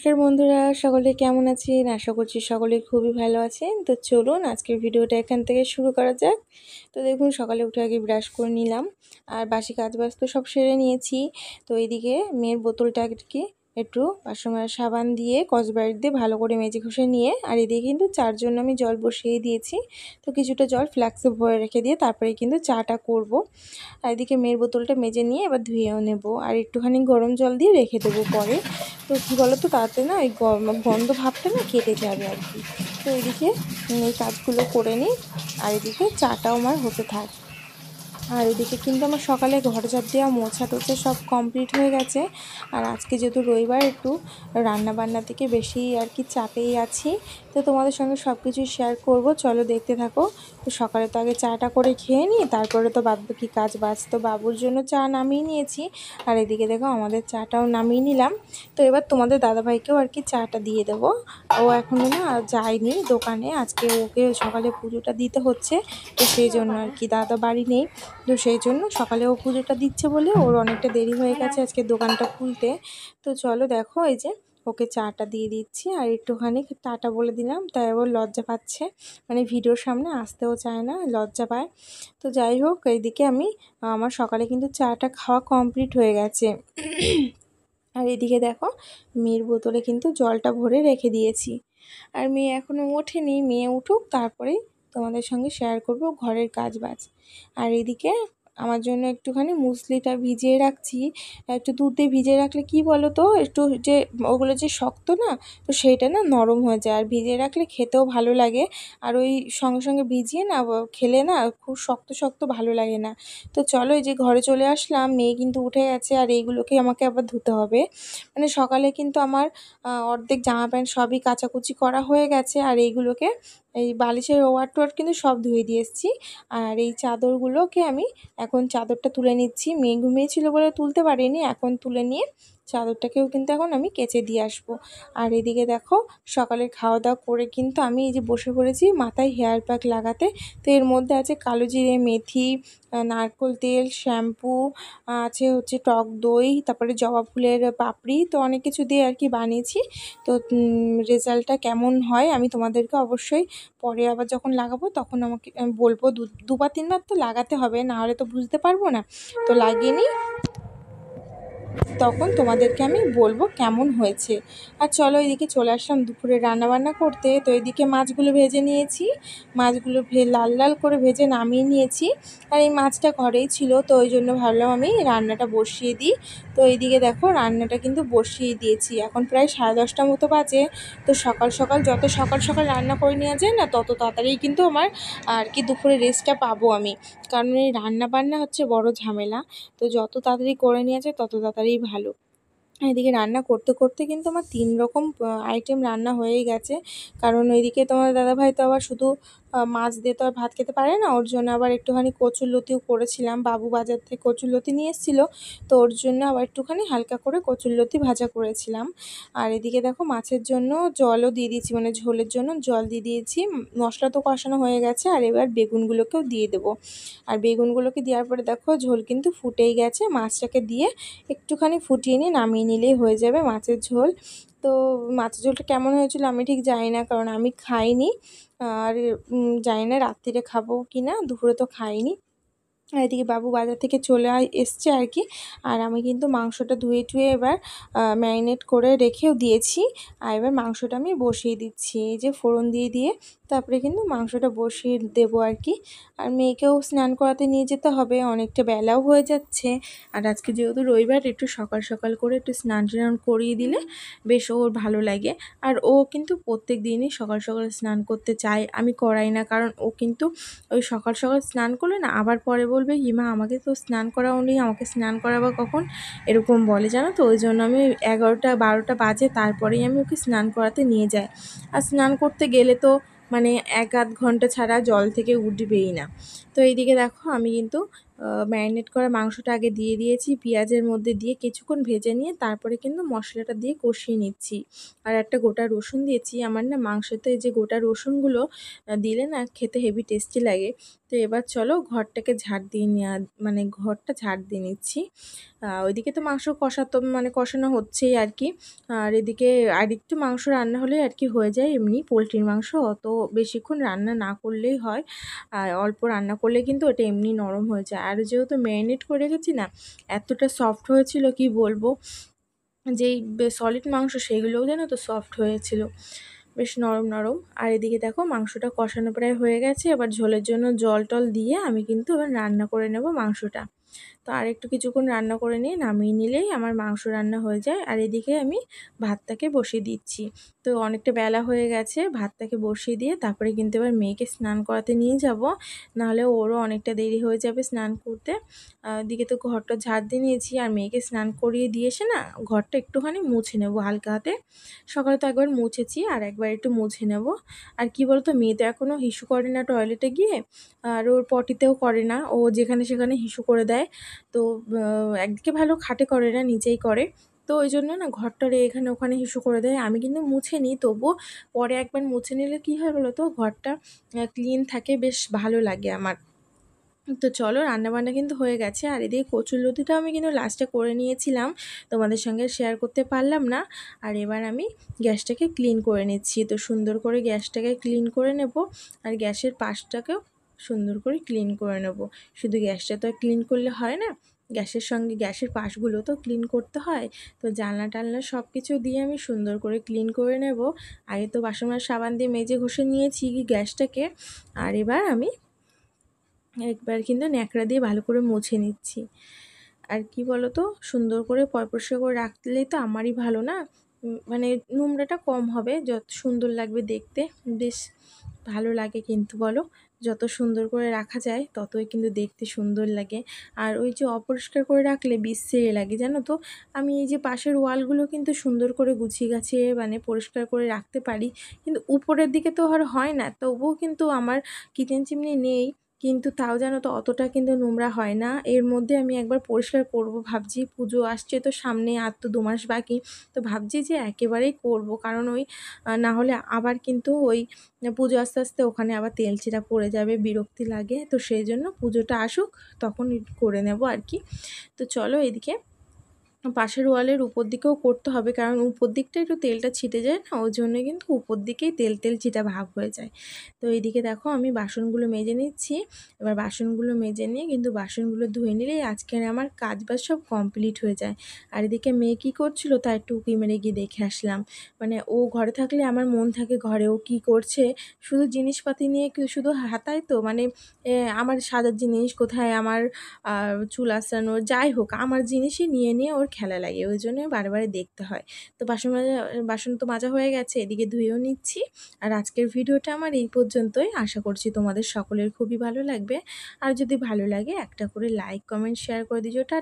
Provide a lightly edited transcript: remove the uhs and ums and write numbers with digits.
নমস্কার বন্ধুরা, সকলে কেমন আছেন? আশা করছি সকলে খুবই ভালো আছেন। তো চলুন আজকের ভিডিওটা এখান থেকে শুরু করা যাক। তো দেখুন, সকালে উঠে আগে ব্রাশ করে নিলাম আর বাসি কাজবাজ তো সব সেরে নিয়েছি। তো এইদিকে মেয়ের বোতলটা একটু বাসন মাজার সাবান দিয়ে স্কচব্রাইট দিয়ে ভালো করে মেজে ঘষে নিয়ে, আর এদিকে কিন্তু চার জন্য আমি জল বসিয়ে দিয়েছি। তো কিছুটা জল ফ্লাক্সে ভরে রেখে দিয়ে তারপরে কিন্তু চাটা করব। আর এদিকে মেয়ের বোতলটা মেজে নিয়ে এবার ধুয়েও নেব আর একটুখানি গরম জল দিয়ে রেখে দেবো পরে। তো কী বলো তো, তাতে না ওই গন্ধ ভাবটা না কেটে যাবে আর কি। তো এদিকে এই কাজগুলো করে নিই আর এদিকে চাটাও আমার হতে থাক। আর এদিকে কিন্তু আমার সকালে ঘর ঝাড় দেওয়া মোছা টোছা সব কমপ্লিট হয়ে গেছে। আর আজকে যেহেতু রবিবার, একটু রান্না বান্না থেকে বেশি আর কি চাপেই আছি। তো তোমাদের সঙ্গে সব কিছুই শেয়ার করব, চলো দেখতে থাকো। তো সকালে তো আগে চাটা করে খেয়ে নিই, তারপরে তো বাকি কাজ বাজ। তো বাবুর জন্য চা নামিয়ে নিয়েছি আর এদিকে দেখো আমাদের চাটাও নামিয়ে নিলাম। তো এবার তোমাদের দাদাভাইকেও আর কি চাটা দিয়ে দেবো। ও এখনও না যায়নি দোকানে, আজকে ওকে সকালে পুজোটা দিতে হচ্ছে। তো সেই জন্য আর কি দাদা বাড়ি নেই। তো সেই জন্য সকালে ও পুজোটা দিচ্ছে বলে ওর অনেকটা দেরি হয়ে গেছে আজকে দোকানটা খুলতে। তো চলো দেখো, এই যে ওকে চাটা দিয়ে দিচ্ছি আর একটুখানি টাটা বলে দিলাম। তাই ওর লজ্জা পাচ্ছে, মানে ভিডিওর সামনে আসতেও চায় না, লজ্জা পায়। তো যাই হোক, এইদিকে আমার সকালে কিন্তু চাটা খাওয়া কমপ্লিট হয়ে গেছে। আর এদিকে দেখো, মেয়ের বোতলে কিন্তু জলটা ভরে রেখে দিয়েছি। আর মেয়ে এখনও ওঠেনি, মেয়ে উঠুক তারপরেই তোমাদের সঙ্গে শেয়ার করব ঘরের কাজবাজ। আর এদিকে আমার জন্য একটুখানি মুসলিটা ভিজিয়ে রাখছি। একটু দুধ দিয়ে ভিজিয়ে রাখলে কি বলো তো, একটু যে ওগুলো যে শক্ত না, তো সেইটা না নরম হয়ে যায় আর ভিজিয়ে রাখলে খেতেও ভালো লাগে। আর ওই সঙ্গে সঙ্গে ভিজিয়ে না খেলে না খুব শক্ত শক্ত ভালো লাগে না। তো চলো, এই যে ঘরে চলে আসলাম, মেয়ে কিন্তু উঠে গেছে আর এইগুলোকে আমাকে আবার ধুতে হবে। মানে সকালে কিন্তু আমার অর্ধেক জামা প্যান্ট সবই কাচাকুচি করা হয়ে গেছে আর এইগুলোকে, এই বালিশের ওয়ার টোয়ার কিন্তু সব ধুয়ে দিয়ে এসেছি। আর এই চাদরগুলোকে আমি এখন চাদরটা তুলে নিচ্ছি, মেয়ে ঘুমিয়েছিল বলে তুলতে পারিনি, এখন তুলে নিয়ে চাদরটাকেও কিন্তু এখন আমি কেচে দিয়ে আসবো। আর এদিকে দেখো, সকালের খাওয়া দাওয়া করে কিন্তু আমি এই যে বসে পড়েছি মাথায় হেয়ার প্যাক লাগাতে। তো এর মধ্যে আছে কালো জিরে, মেথি, নারকেল তেল, শ্যাম্পু, আছে হচ্ছে টক দই, তারপরে জবা ফুলের পাপড়ি, তো অনেক কিছু দিয়ে আর কি বানিয়েছি। তো রেজাল্টটা কেমন হয় আমি তোমাদেরকে অবশ্যই পরে আবার যখন লাগাবো তখন আমাকে বলবো। দুবার তিনবার তো লাগাতে হবে, না হলে তো বুঝতে পারবো না। তো লাগিয়ে নিই, তখন তোমাদেরকে আমি বলবো কেমন হয়েছে। আর চলো, এদিকে চলে আসলাম দুপুরে রান্নাবান্না করতে। তো এদিকে মাছগুলো ভেজে নিয়েছি, মাছগুলো লাল লাল করে ভেজে নামিয়ে নিয়েছি। আর এই মাছটা ঘরেই ছিল, তো ওই জন্য ভাবলাম আমি রান্নাটা বসিয়ে দিই। তো এইদিকে দেখো, রান্নাটা কিন্তু বসিয়ে দিয়েছি, এখন প্রায় 10:30 মতো বাজে। তো সকাল সকাল যত সকাল সকাল রান্না করে নেওয়া যায় না, তত তাড়াতাড়ি কিন্তু আমার আর কি দুপুরে রেস্টটা পাবো আমি। কারণ এই রান্না বান্না হচ্ছে বড় ঝামেলা। তো যত তাড়াতাড়ি করে নেওয়া যায় তত তাড়াতাড়ি ভালো। এদিকে রান্না করতে করতে কিন্তু আমার 3 রকম আইটেম রান্না হয়েই গেছে। কারণ ওইদিকে তোমার দাদাভাই তো আবার শুধু মাছ দিয়ে তো আর ভাত খেতে পারে না, ওর জন্য আবার একটুখানি কচুরলতিও করেছিলাম। বাবু বাজার থেকে কচুরলতি নিয়ে এসেছিলো, তো ওর জন্য আবার একটুখানি হালকা করে কচুরলতি ভাজা করেছিলাম। আর এদিকে দেখো, মাছের জন্য জলও দিয়ে দিয়েছি, মানে ঝোলের জন্য জল দিয়ে দিয়েছি। মশলা তো কষানো হয়ে গেছে আর এবার বেগুনগুলোকেও দিয়ে দেবো। আর বেগুনগুলোকে দেওয়ার পরে দেখো, ঝোল কিন্তু ফুটেই গেছে। মাছটাকে দিয়ে একটুখানি ফুটিয়ে নিয়ে নামিয়ে নিলেই হয়ে যাবে মাছের ঝোল। তো মাছের ঝোলটা কেমন হয়েছিল আমি ঠিক জানি না, কারণ আমি খাইনি। আর জানি না রাত্রিরে খাবো কি না, দুপুরে তো খাইনি। আর এদিকে বাবু বাজার থেকে চলে এসছে আর কি। আর আমি কিন্তু মাংসটা ধুয়ে টুয়ে এবার ম্যারিনেট করে রেখেও দিয়েছি। আর এবার মাংসটা আমি বসিয়ে দিচ্ছি, এই যে ফোড়ন দিয়ে দিয়ে তারপরে কিন্তু মাংসটা বসিয়ে দেবো আর কি। আর মেয়েকেও স্নান করাতে নিয়ে যেতে হবে, অনেকটা বেলাও হয়ে যাচ্ছে। আর আজকে যেহেতু রবিবার, একটু সকাল সকাল করে একটু স্নান টান করিয়ে দিলে বেশ ওর ভালো লাগে। আর ও কিন্তু প্রত্যেক দিনই সকাল সকাল স্নান করতে চায়, আমি করাই না। কারণ ও কিন্তু ওই সকাল সকাল স্নান করলে না আবার পরে বলবে, হিমা আমাকে তো স্নান করাও নেই, আমাকে স্নান করাবো কখন, এরকম বলে জানো তো। ওই জন্য আমি 11টা 12টা বাজে তারপরেই আমি ওকে স্নান করাতে নিয়ে যাই। আর স্নান করতে গেলে তো মানে 1-8 ঘন্টা ছাড়া জল থেকে উঠবেই না। তো এইদিকে দেখো, আমি কিন্তু ম্যারিনেট করা মাংসটা আগে দিয়ে দিয়েছি, পেঁয়াজের মধ্যে দিয়ে কিছুক্ষণ ভেজে নিয়ে তারপরে কিন্তু মশলাটা দিয়ে কষিয়ে নিচ্ছি। আর একটা গোটা রসুন দিয়েছি। আমার না মাংসতে যে গোটা রসুনগুলো দিলে না খেতে হেভি টেস্টি লাগে। তো এবার চলো ঘরটাকে ঝাড় দিয়ে নেওয়া, মানে ঘরটা ঝাড় দিয়ে নিচ্ছি। ওইদিকে তো মাংস কষানো হচ্ছেই আর কি। আর এদিকে আরেকটু মাংস রান্না হলে আর কি হয়ে যায়। এমনি পোলট্রির মাংস অত বেশিক্ষণ রান্না না করলেই হয়, আর অল্প রান্না করলে কিন্তু ওটা এমনি নরম হয়ে যায়। আর যেহেতু ম্যারিনেট করে রেখেছি না, এতটা সফট হয়েছিল কি বলবো। যেই সলিড মাংস সেগুলোও যেন তো সফট হয়েছিল, বেশ নরম নরম। আর এদিকে দেখো মাংসটা কষানো প্রায় হয়ে গেছে। এবার ঝোলের জন্য জল টল দিয়ে আমি কিন্তু এবার রান্না করে নেব মাংসটা। তো আর একটু কিছুক্ষণ রান্না করে নিয়ে নামিয়ে নিলেই আমার মাংস রান্না হয়ে যায়। আর এদিকে আমি ভাতটাকে বসিয়ে দিচ্ছি। তো অনেকটা বেলা হয়ে গেছে, ভাতটাকে বসিয়ে দিয়ে তারপরে কিন্তু এবার মেয়েকে স্নান করাতে নিয়ে যাব, নাহলে ওরও অনেকটা দেরি হয়ে যাবে স্নান করতে। এদিকে তো ঘরটা ঝাড় দিয়ে নিয়েছি, আর মেয়েকে স্নান করিয়ে দিয়ে এসে না ঘরটা একটুখানি মুছে নেব হালকা হাতে। সকালে তো একবার মুছেছি, আর একবার একটু মুছে নেব। আর কি বলতো, মেয়ে তো এখনও হিসু করে না টয়লেটে গিয়ে, আর ওর পটিতেও করে না, ও যেখানে সেখানে হিসু করে দেয়। তো একদিকে ভালো, খাটে করে না, নিচেই করে। তো ওই জন্য না ঘরটারে এখানে ওখানে হিসু করে দেয়। আমি কিন্তু মুছে নিই, তবুও পরে একবার মুছে নিলে কী হয় বলো তো, ঘরটা ক্লিন থাকে, বেশ ভালো লাগে আমার। তো চলো, রান্নাবান্না কিন্তু হয়ে গেছে। আর এদিকে কচুরলতিটাও আমি কিন্তু লাস্টে করে নিয়েছিলাম, তোমাদের সঙ্গে শেয়ার করতে পারলাম না। আর এবার আমি গ্যাসটাকে ক্লিন করে নিচ্ছি। তো সুন্দর করে গ্যাসটাকে ক্লিন করে নেব, আর গ্যাসের পাশটাকেও সুন্দর করে ক্লিন করে নেব। শুধু গ্যাসটা তো আর ক্লিন করলে হয় না, গ্যাসের সঙ্গে গ্যাসের পাশগুলো তো ক্লিন করতে হয়। তো জানলা টালনা সব কিছু দিয়ে আমি সুন্দর করে ক্লিন করে নেব। আগে তো বাসন সাবান দিয়ে মেজে ঘষে নিয়েছি গ্যাসটাকে, আর এবার আমি একবার কিন্তু ন্যাকড়া দিয়ে ভালো করে মুছে নিচ্ছি। আর কি বলো তো, সুন্দর করে পরিষ্কার করে রাখলেই তো আমারই ভালো না, মানে নোংরাটা কম হবে, যত সুন্দর লাগবে দেখতে, বেশ ভালো লাগে কিন্তু বলো। যত সুন্দর করে রাখা যায় ততই কিন্তু দেখতে সুন্দর লাগে। আর ওই যে অপরিষ্কার করে রাখলে বিশ্রী লাগে, জানো তো। আমি এই যে পাশের ওয়ালগুলো কিন্তু সুন্দর করে গুছিয়ে গাছিয়ে মানে পরিষ্কার করে রাখতে পারি, কিন্তু উপরের দিকে তো আর হয় না। তবুও কিন্তু আমার কিচেন চিমনি নেই, কিন্তু তাও জানো তো অতটা কিন্তু নোংরা হয় না। এর মধ্যে আমি একবার পরিষ্কার করব ভাবছি, পুজো আসছে তো সামনে, আর তো 2 মাস বাকি। তো ভাবছি যে একেবারেই করব, কারণ ওই না হলে আবার কিন্তু ওই পুজো আস্তে আস্তে ওখানে আবার তেলচিরা পড়ে যাবে, বিরক্তি লাগে। তো সেই জন্য পুজোটা আসুক তখন করে নেব আর কি। তো চলো, এদিকে পাশের ওয়ালের উপর দিকেও করতে হবে, কারণ উপর দিকটা একটু তেলটা ছিটে যায় না, ওই জন্য কিন্তু উপর দিকেই তেল তেল ছিটা ভাব হয়ে যায়। তো এইদিকে দেখো আমি বাসনগুলো মেজে নিচ্ছি। এবার বাসনগুলো মেজে নিয়ে কিন্তু বাসনগুলো ধুয়ে নিলেই আজকের আমার কাজ বাজ সব কমপ্লিট হয়ে যায়। আর এদিকে মেয়ে কী করছিল তা একটু উঁকি মেরে গিয়ে দেখে আসলাম। মানে ও ঘরে থাকলে আমার মন থাকে ঘরে, ও কী করছে, শুধু জিনিসপাতি নিয়ে শুধু হাতায় তো, মানে আমার সাজার জিনিস কোথায়, আমার চুল আঁচড়ানোর, যাই হোক আমার জিনিসই নিয়ে নিয়ে ওর খেলা লাগে, ওই জন্য বারে দেখতে হয়। তো বাসন তো মাজা হয়ে গেছে, এদিকে ধুয়েও নিচ্ছি। আর আজকের ভিডিওটা আমার এই পর্যন্তই। আশা করছি তোমাদের সকলের খুবই ভালো লাগবে। আর যদি ভালো লাগে একটা করে লাইক কমেন্ট শেয়ার করে দিও। টাটা।